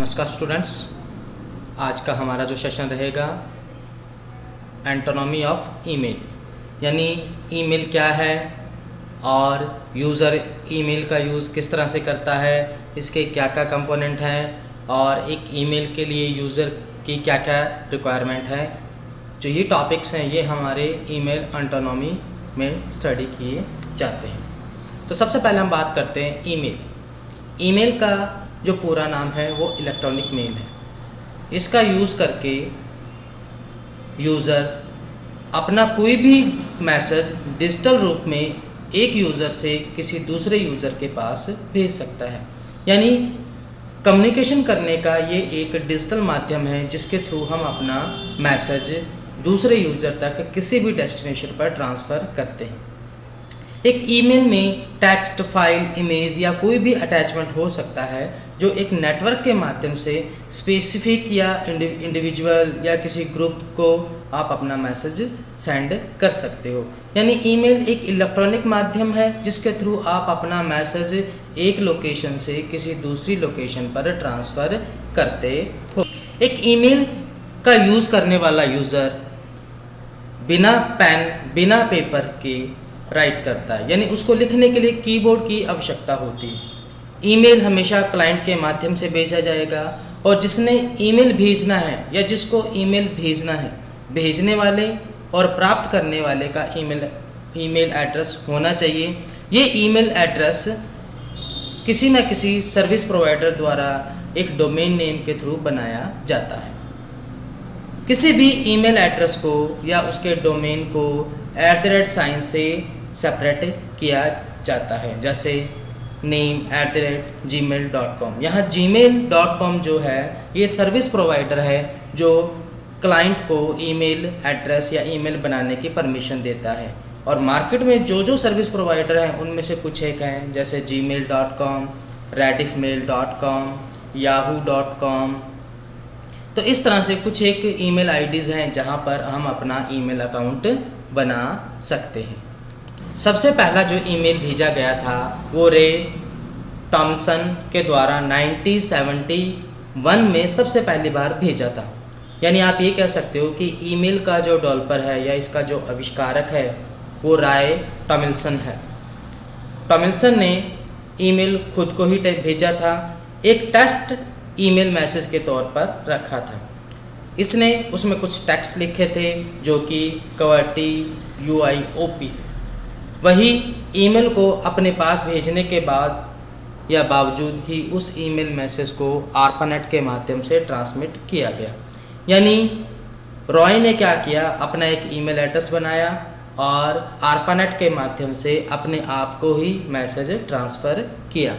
नमस्कार स्टूडेंट्स, आज का हमारा जो सेशन रहेगा एंटोनॉमी ऑफ ईमेल, यानी ईमेल क्या है और यूज़र ईमेल का यूज़ किस तरह से करता है, इसके क्या क्या कंपोनेंट हैं और एक ईमेल के लिए यूज़र की क्या क्या रिक्वायरमेंट है। जो ये टॉपिक्स हैं ये हमारे ईमेल एंटोनॉमी में स्टडी किए जाते हैं। तो सबसे पहले हम बात करते हैं ईमेल। ईमेल का जो पूरा नाम है वो इलेक्ट्रॉनिक मेल है। इसका यूज़ करके यूज़र अपना कोई भी मैसेज डिजिटल रूप में एक यूज़र से किसी दूसरे यूज़र के पास भेज सकता है। यानी कम्युनिकेशन करने का ये एक डिजिटल माध्यम है जिसके थ्रू हम अपना मैसेज दूसरे यूज़र तक किसी भी डेस्टिनेशन पर ट्रांसफ़र करते हैं। एक ईमेल में टेक्स्ट, फाइल, इमेज या कोई भी अटैचमेंट हो सकता है जो एक नेटवर्क के माध्यम से स्पेसिफिक या इंडिविजुअल या किसी ग्रुप को आप अपना मैसेज सेंड कर सकते हो। यानी ईमेल एक इलेक्ट्रॉनिक माध्यम है जिसके थ्रू आप अपना मैसेज एक लोकेशन से किसी दूसरी लोकेशन पर ट्रांसफ़र करते हो। एक ईमेल का यूज़ करने वाला यूज़र बिना पेन, बिना पेपर के राइट करता है, यानी उसको लिखने के लिए कीबोर्ड की आवश्यकता होती है। ईमेल हमेशा क्लाइंट के माध्यम से भेजा जाएगा और जिसने ईमेल भेजना है या जिसको ईमेल भेजना है, भेजने वाले और प्राप्त करने वाले का ईमेल एड्रेस होना चाहिए। ये ईमेल एड्रेस किसी न किसी सर्विस प्रोवाइडर द्वारा एक डोमेन नेम के थ्रू बनाया जाता है। किसी भी ईमेल एड्रेस को या उसके डोमेन को @ से सेपरेट किया जाता है, जैसे name@gmail.com। यहाँ gmail.com जो है ये सर्विस प्रोवाइडर है जो क्लाइंट को ईमेल एड्रेस या ईमेल बनाने की परमिशन देता है। और मार्केट में जो सर्विस प्रोवाइडर हैं उनमें से कुछ एक हैं, जैसे gmail.com, rediffmail.com, yahoo.com। तो इस तरह से कुछ एक ईमेल आईडीज़ हैं जहाँ पर हम अपना ईमेल अकाउंट बना सकते हैं। सबसे पहला जो ईमेल भेजा गया था वो रे टॉमसन के द्वारा 1971 में सबसे पहली बार भेजा था। यानी आप ये कह सकते हो कि ईमेल का जो डेवलपर है या इसका जो आविष्कारक है वो राय टॉमिल्सन है। टॉमिल्सन ने ईमेल खुद को ही भेजा था, एक टेस्ट ईमेल मैसेज के तौर पर रखा था। इसने उसमें कुछ टेक्स्ट लिखे थे जो कि QWERTY UIOP है। वही ईमेल को अपने पास भेजने के बाद या बावजूद ही उस ईमेल मैसेज को ARPANET के माध्यम से ट्रांसमिट किया गया। यानी रॉय ने क्या किया, अपना एक ईमेल एड्रेस बनाया और ARPANET के माध्यम से अपने आप को ही मैसेज ट्रांसफ़र किया।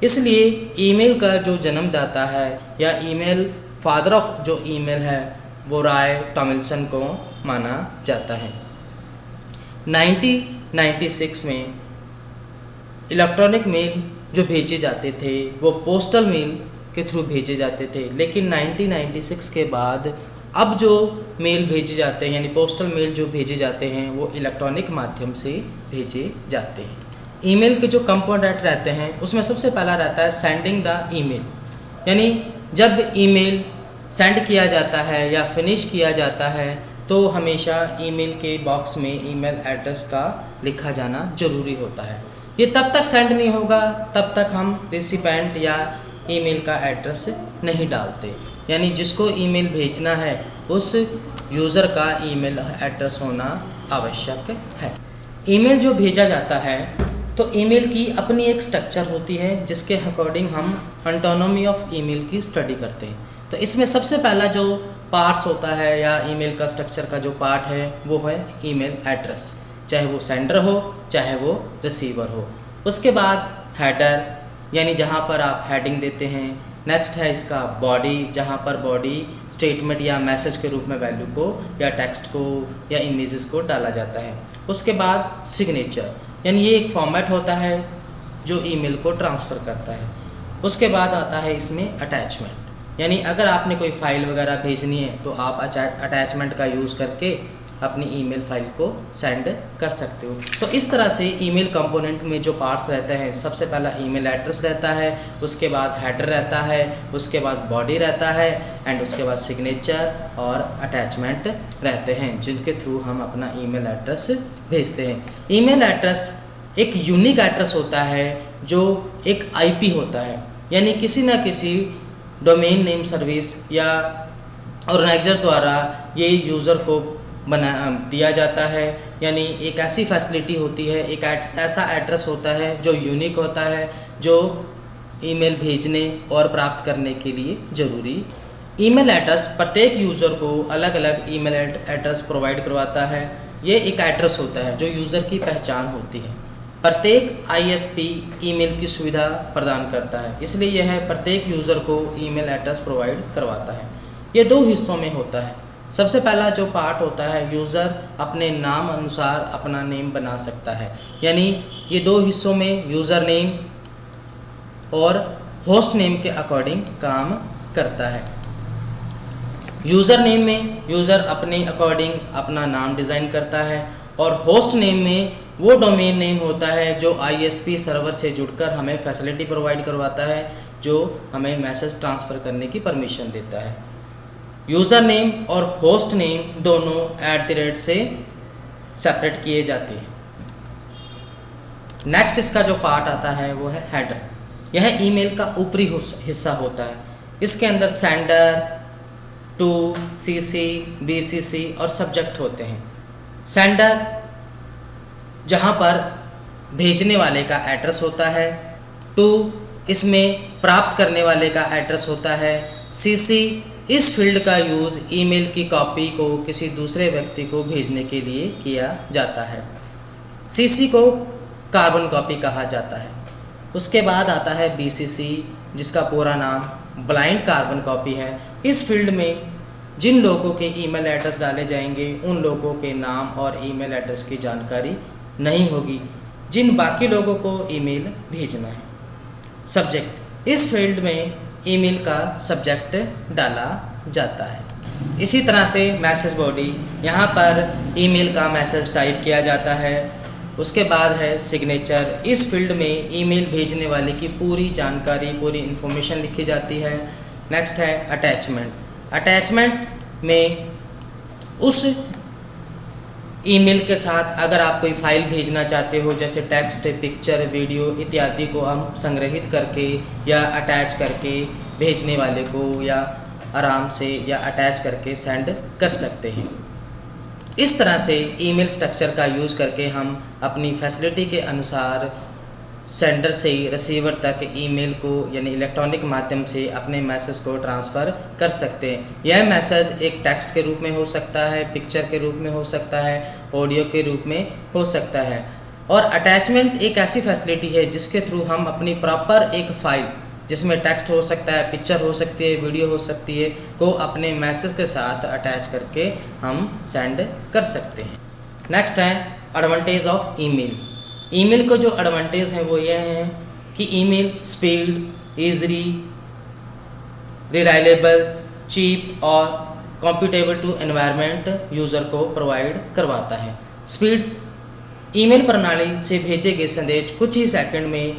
इसलिए ईमेल का जो जन्मदाता है या ईमेल फादर ऑफ जो ईमेल है वो राय टॉमिल्सन को माना जाता है। 1996 में इलेक्ट्रॉनिक मेल जो भेजे जाते थे वो पोस्टल मेल के थ्रू भेजे जाते थे, लेकिन 1996 के बाद अब जो मेल भेजे जाते हैं यानी पोस्टल मेल जो भेजे जाते हैं वो इलेक्ट्रॉनिक माध्यम से भेजे जाते हैं। ईमेल के जो कंपोनेंट रहते हैं उसमें सबसे पहला रहता है सेंडिंग द ईमेल। यानी जब ईमेल सेंड किया जाता है या फिनिश किया जाता है तो हमेशा ईमेल के बॉक्स में ईमेल एड्रेस का लिखा जाना ज़रूरी होता है। ये तब तक सेंड नहीं होगा तब तक हम रिसिपेंट या ईमेल का एड्रेस नहीं डालते। यानी जिसको ईमेल भेजना है उस यूज़र का ईमेल एड्रेस होना आवश्यक है। ईमेल जो भेजा जाता है तो ईमेल की अपनी एक स्ट्रक्चर होती है जिसके अकॉर्डिंग हम एंटोनॉमी ऑफ ईमेल की स्टडी करते हैं। तो इसमें सबसे पहला जो पार्ट्स होता है या ईमेल का स्ट्रक्चर का जो पार्ट है वो है ईमेल एड्रेस, चाहे वो सेंडर हो चाहे वो रिसीवर हो। उसके बाद हेडर यानी जहाँ पर आप हेडिंग देते हैं। नेक्स्ट है इसका बॉडी, जहाँ पर बॉडी स्टेटमेंट या मैसेज के रूप में वैल्यू को या टेक्स्ट को या इमेजेस को डाला जाता है। उसके बाद सिग्नेचर, यानी ये एक फॉर्मेट होता है जो ईमेल को ट्रांसफ़र करता है। उसके बाद आता है इसमें अटैचमेंट, यानी अगर आपने कोई फ़ाइल वगैरह भेजनी है तो आप अटैचमेंट का यूज़ करके अपनी ईमेल फाइल को सेंड कर सकते हो। तो इस तरह से ईमेल कंपोनेंट में जो पार्ट्स रहते हैं, सबसे पहला ईमेल एड्रेस रहता है, उसके बाद हेडर रहता है, उसके बाद बॉडी रहता है एंड उसके बाद सिग्नेचर और अटैचमेंट रहते हैं, जिनके थ्रू हम अपना ईमेल एड्रेस भेजते हैं। ईमेल एड्रेस एक यूनिक एड्रेस होता है जो एक आईपी होता है, यानी किसी न किसी डोमेन नेम सर्विस या ऑर्गेनाइजर द्वारा ये यूज़र को दिया जाता है, यानी एक ऐसी फैसिलिटी होती है, एक ऐसा एड्रेस होता है जो यूनिक होता है, जो ईमेल भेजने और प्राप्त करने के लिए ज़रूरी। ईमेल एड्रेस प्रत्येक यूज़र को अलग अलग ईमेल एड्रेस प्रोवाइड करवाता है। ये एक एड्रेस होता है जो यूज़र की पहचान होती है। प्रत्येक आईएसपी ईमेल की सुविधा प्रदान करता है, इसलिए यह प्रत्येक यूज़र को ईमेल एड्रेस प्रोवाइड करवाता है। ये दो हिस्सों में होता है। सबसे पहला जो पार्ट होता है, यूज़र अपने नाम अनुसार अपना नेम बना सकता है, यानी ये दो हिस्सों में यूज़र नेम और होस्ट नेम के अकॉर्डिंग काम करता है। यूज़र नेम में यूज़र अपने अकॉर्डिंग अपना नाम डिज़ाइन करता है और होस्ट नेम में वो डोमेन नेम होता है जो आईएसपी सर्वर से जुड़कर हमें फैसिलिटी प्रोवाइड करवाता है, जो हमें मैसेज ट्रांसफ़र करने की परमिशन देता है। यूज़र नेम और होस्ट नेम दोनों @ से सेपरेट किए जाते हैं। नेक्स्ट इसका जो पार्ट आता है वो है हेडर। यह ईमेल का ऊपरी हिस्सा होता है। इसके अंदर सेंडर, टू, सीसी, बीसीसी और सब्जेक्ट होते हैं। सेंडर जहाँ पर भेजने वाले का एड्रेस होता है, टू इसमें प्राप्त करने वाले का एड्रेस होता है, सीसी इस फील्ड का यूज़ ईमेल की कॉपी को किसी दूसरे व्यक्ति को भेजने के लिए किया जाता है। सीसी को कार्बन कॉपी कहा जाता है। उसके बाद आता है बीसीसी, जिसका पूरा नाम ब्लाइंड कार्बन कॉपी है। इस फील्ड में जिन लोगों के ईमेल एड्रेस डाले जाएंगे उन लोगों के नाम और ईमेल एड्रेस की जानकारी नहीं होगी, जिन बाकी लोगों को ईमेल भेजना है। सब्जेक्ट, इस फील्ड में ईमेल का सब्जेक्ट डाला जाता है। इसी तरह से मैसेज बॉडी, यहाँ पर ईमेल का मैसेज टाइप किया जाता है। उसके बाद है सिग्नेचर, इस फील्ड में ईमेल भेजने वाले की पूरी जानकारी, पूरी इन्फॉर्मेशन लिखी जाती है। नेक्स्ट है अटैचमेंट। अटैचमेंट में उस ईमेल के साथ अगर आप कोई फाइल भेजना चाहते हो, जैसे टेक्स्ट, पिक्चर, वीडियो इत्यादि को हम संग्रहित करके या अटैच करके भेजने वाले को या आराम से या अटैच करके सेंड कर सकते हैं। इस तरह से ईमेल स्ट्रक्चर का यूज़ करके हम अपनी फैसिलिटी के अनुसार सेंडर से रिसीवर तक ईमेल को यानी इलेक्ट्रॉनिक माध्यम से अपने मैसेज को ट्रांसफ़र कर सकते हैं। यह मैसेज एक टेक्स्ट के रूप में हो सकता है, पिक्चर के रूप में हो सकता है, ऑडियो के रूप में हो सकता है। और अटैचमेंट एक ऐसी फैसिलिटी है जिसके थ्रू हम अपनी प्रॉपर एक फ़ाइल, जिसमें टेक्स्ट हो सकता है, पिक्चर हो सकती है, वीडियो हो सकती है, को अपने मैसेज के साथ अटैच करके हम सेंड कर सकते हैं। नेक्स्ट है एडवांटेज ऑफ ईमेल। ईमेल को जो एडवांटेज है वो यह है कि email speed, easily, reliable, cheap और कंप्यूटेबल टू एनवायरनमेंट यूज़र को प्रोवाइड करवाता है। स्पीड, ईमेल प्रणाली से भेजे गए संदेश कुछ ही सेकंड में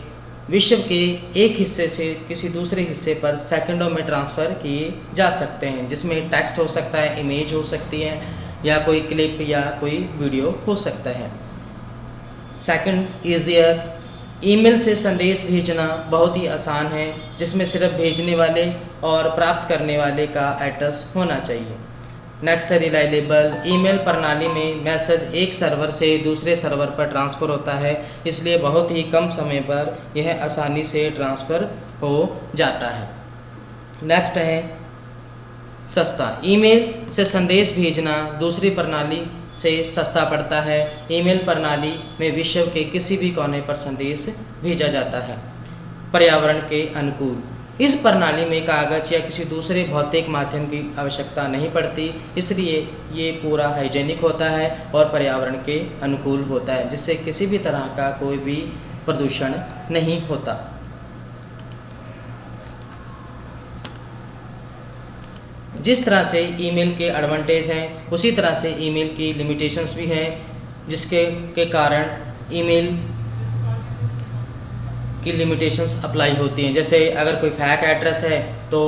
विश्व के एक हिस्से से किसी दूसरे हिस्से पर सेकंडों में ट्रांसफ़र किए जा सकते हैं, जिसमें टेक्स्ट हो सकता है, इमेज हो सकती है या कोई क्लिप या कोई वीडियो हो सकता है। सेकंड, ईजियर, ईमेल से संदेश भेजना बहुत ही आसान है, जिसमें सिर्फ भेजने वाले और प्राप्त करने वाले का एड्रेस होना चाहिए। नेक्स्ट है रिलायबल। ईमेल प्रणाली में मैसेज एक सर्वर से दूसरे सर्वर पर ट्रांसफ़र होता है, इसलिए बहुत ही कम समय पर यह आसानी से ट्रांसफ़र हो जाता है। नेक्स्ट है सस्ता। ईमेल से संदेश भेजना दूसरी प्रणाली से सस्ता पड़ता है। ईमेल प्रणाली में विश्व के किसी भी कोने पर संदेश भेजा जाता है। पर्यावरण के अनुकूल, इस प्रणाली में कागज़ या किसी दूसरे भौतिक माध्यम की आवश्यकता नहीं पड़ती, इसलिए ये पूरा हाइजेनिक होता है और पर्यावरण के अनुकूल होता है, जिससे किसी भी तरह का कोई भी प्रदूषण नहीं होता। जिस तरह से ईमेल के एडवांटेज हैं उसी तरह से ईमेल की लिमिटेशंस भी हैं, जिसके कारण ईमेल की लिमिटेशंस अप्लाई होती हैं। जैसे अगर कोई फैक एड्रेस है तो